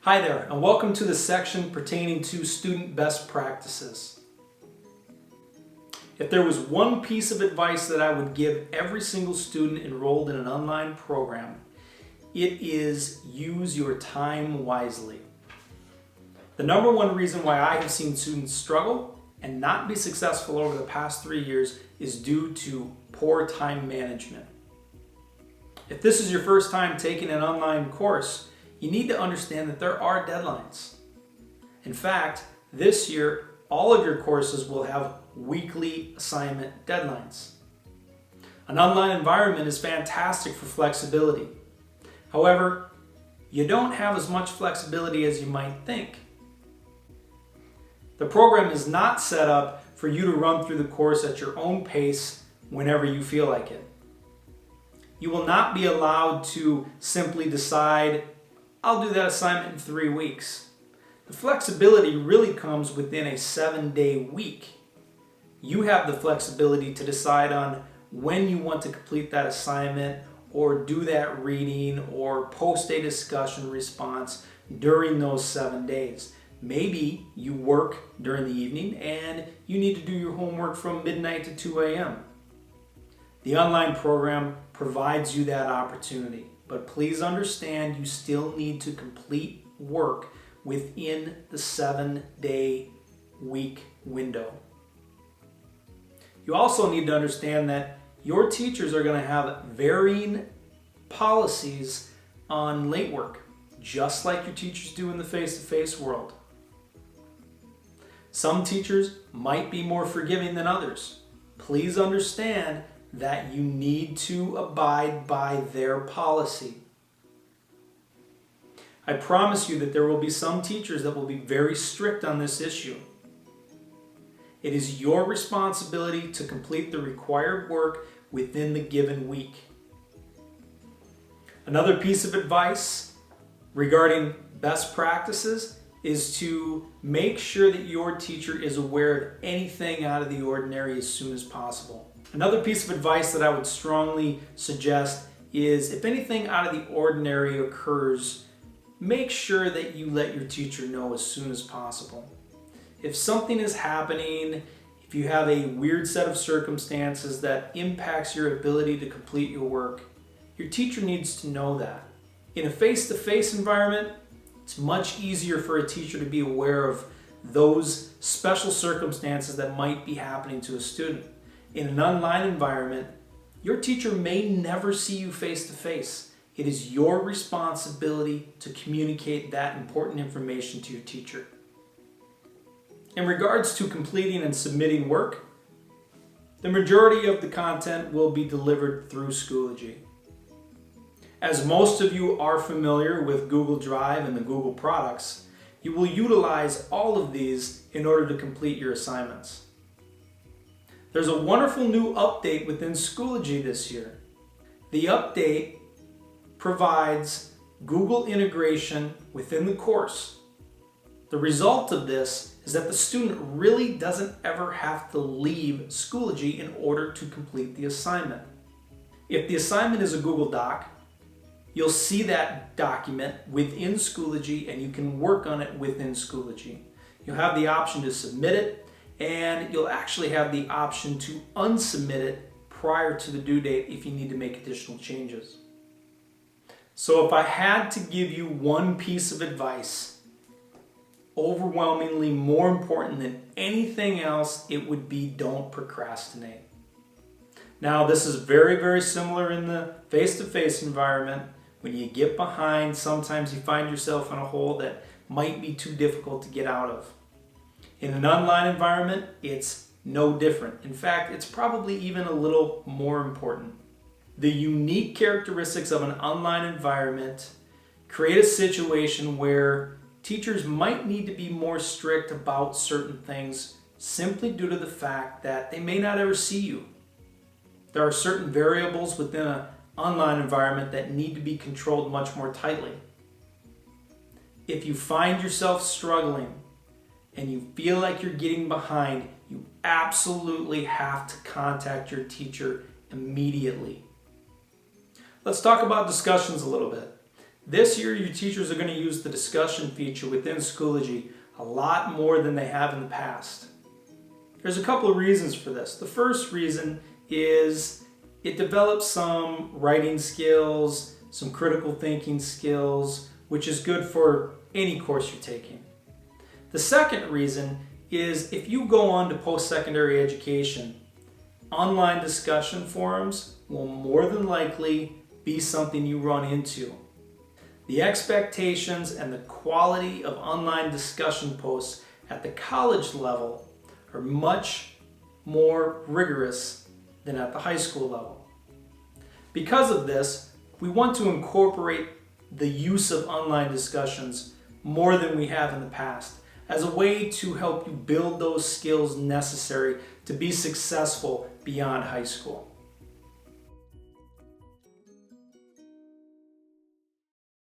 Hi there, and welcome to the section pertaining to student best practices. If there was one piece of advice that I would give every single student enrolled in an online program, it is use your time wisely. The number one reason why I have seen students struggle and not be successful over the past 3 years is due to poor time management. If this is your first time taking an online course, you need to understand that there are deadlines. In fact, this year, all of your courses will have weekly assignment deadlines. An online environment is fantastic for flexibility. However, you don't have as much flexibility as you might think. The program is not set up for you to run through the course at your own pace whenever you feel like it. You will not be allowed to simply decide, I'll do that assignment in 3 weeks. The flexibility really comes within a 7-day week. You have the flexibility to decide on when you want to complete that assignment or do that reading or post a discussion response during those 7 days. Maybe you work during the evening and you need to do your homework from midnight to 2 a.m. The online program provides you that opportunity. But please understand you still need to complete work within the 7-day week window. You also need to understand that your teachers are going to have varying policies on late work, just like your teachers do in the face-to-face world. Some teachers might be more forgiving than others. Please understand that you need to abide by their policy. I promise you that there will be some teachers that will be very strict on this issue. It is your responsibility to complete the required work within the given week. Another piece of advice regarding best practices is to make sure that your teacher is aware of anything out of the ordinary as soon as possible. Another piece of advice that I would strongly suggest is if anything out of the ordinary occurs, make sure that you let your teacher know as soon as possible. If something is happening, if you have a weird set of circumstances that impacts your ability to complete your work, your teacher needs to know that. In a face-to-face environment, it's much easier for a teacher to be aware of those special circumstances that might be happening to a student. In an online environment, your teacher may never see you face to face. It is your responsibility to communicate that important information to your teacher. In regards to completing and submitting work, the majority of the content will be delivered through Schoology. As most of you are familiar with Google Drive and the Google products, you will utilize all of these in order to complete your assignments. There's a wonderful new update within Schoology this year. The update provides Google integration within the course. The result of this is that the student really doesn't ever have to leave Schoology in order to complete the assignment. If the assignment is a Google Doc, you'll see that document within Schoology and you can work on it within Schoology. You'll have the option to submit it, and you'll actually have the option to unsubmit it prior to the due date if you need to make additional changes. So if I had to give you one piece of advice, overwhelmingly more important than anything else, it would be don't procrastinate. Now, this is very, very similar in the face-to-face environment. When you get behind, sometimes you find yourself in a hole that might be too difficult to get out of. In an online environment, it's no different. In fact, it's probably even a little more important. The unique characteristics of an online environment create a situation where teachers might need to be more strict about certain things simply due to the fact that they may not ever see you. There are certain variables within an online environment that need to be controlled much more tightly. If you find yourself struggling and you feel like you're getting behind, you absolutely have to contact your teacher immediately. Let's talk about discussions a little bit. This year, your teachers are going to use the discussion feature within Schoology a lot more than they have in the past. There's a couple of reasons for this. The first reason is it develops some writing skills, some critical thinking skills, which is good for any course you're taking. The second reason is if you go on to post-secondary education, online discussion forums will more than likely be something you run into. The expectations and the quality of online discussion posts at the college level are much more rigorous than at the high school level. Because of this, we want to incorporate the use of online discussions more than we have in the past as a way to help you build those skills necessary to be successful beyond high school.